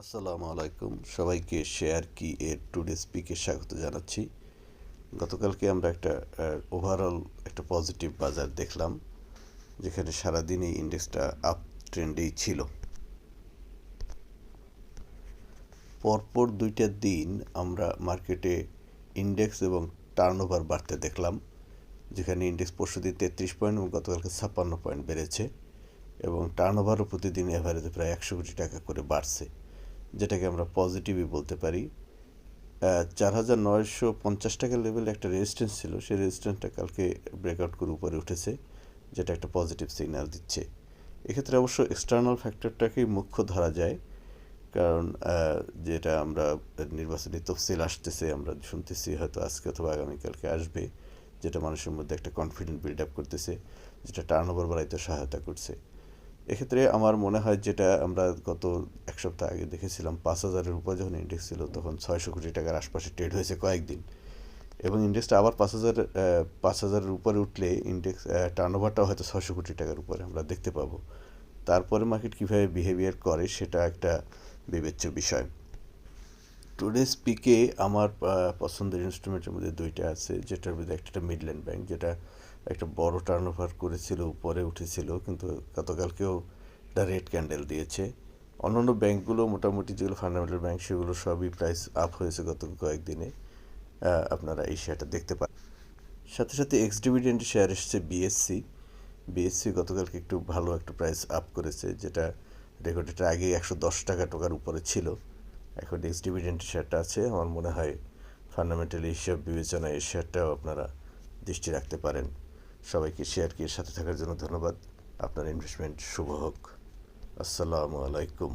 আসসালামু আলাইকুম, সবাইকে শেয়ার কি এর টুডে স্পিকে স্বাগত জানাচ্ছি। গতকালকে আমরা একটা ওভারঅল একটা পজিটিভ বাজার দেখলাম, যেখানে সারাদিনই ইন্ডেক্সটা আপ ট্রেন্ডেই ছিল। পরপর দুইটা দিন আমরা মার্কেটে ইন্ডেক্স এবং টার্নওভার বাড়তে দেখলাম, যেখানে ইন্ডেক্স পরশুদিন 33 পয়েন্ট এবং গতকালকে 56 পয়েন্ট বেড়েছে, এবং টার্নওভারও প্রতিদিন অ্যাভারেজে প্রায় 100 কোটি টাকা করে বাড়ছে, যেটাকে আমরা পজিটিভই বলতে পারি। 4,950 টাকা লেভেল একটা রেজিস্ট্যান্স ছিল, সেই রেজিস্ট্যান্সটা কালকে ব্রেকআউট করে উপরে উঠেছে, যেটা একটা পজিটিভ সিগন্যাল দিচ্ছে। এক্ষেত্রে অবশ্য এক্সটার্নাল ফ্যাক্টরটাকেই মুখ্য ধরা যায়, কারণ যেটা আমরা নির্বাচনী তফসিল আসতেছে, আমরা শুনতেছি হয়তো আজকে অথবা আগামীকালকে আসবে, যেটা মানুষের মধ্যে একটা কনফিডেন্ট বিল্ড আপ করতেছে, যেটা টার্নওভার বাড়াইতে সহায়তা করছে। এক্ষেত্রে আমার মনে হয়, যেটা আমরা গত এক সপ্তাহ আগে দেখেছিলাম, 5,000-এর উপর যখন ইন্ডেক্স ছিল তখন 600 কোটি টাকার আশপাশে ট্রেড হয়েছে কয়েকদিন, এবং ইন্ডেক্সটা আবার 5,000-এর উপরে উঠলে ইন্ডেক্স টার্নওভারটাও হয়তো 600 কোটি টাকার উপরে আমরা দেখতে পাবো। তারপরে মার্কেট কীভাবে বিহেভিয়ার করে সেটা একটা বিবেচ্য বিষয়। টুডে স্পিকে আমার পছন্দের ইনস্ট্রুমেন্টের মধ্যে দুইটা আছে, যেটার মধ্যে একটা মিডল্যান্ড ব্যাংক, যেটা একটা বড় টার্নওভার করেছিল, উপরে উঠেছিল, কিন্তু গতকালকেও একটা রেড ক্যান্ডেল দিয়েছে। অন্যান্য ব্যাংকগুলো মোটামুটি, যেগুলো ফান্ডামেন্টাল ব্যাংক, সেগুলো সবই প্রাইস আপ হয়েছে গত কয়েকদিনে। আপনারা এই শেয়ারটা দেখতে পান। সাথে সাথে এক্স ডিভিডেন্ড শেয়ার এসেছে বিএসসি। বিএসসি গতকালকে একটু ভালো একটা প্রাইস আপ করেছে, যেটা রেকর্ডের আগে 110 টাকা টোকার উপরে ছিল। এখন এক্স ডিভিডেন্ড শেয়ারটা আছে। আমার মনে হয় ফান্ডামেন্টাল হিসাব বিবেচনায় এই শেয়ারটাও আপনারা দৃষ্টি রাখতে পারেন। সবাইকে শেয়ার কি এর সাথে থাকার জন্য ধন্যবাদ। আপনার ইনভেস্টমেন্ট শুভ হোক। আসসালামু আলাইকুম।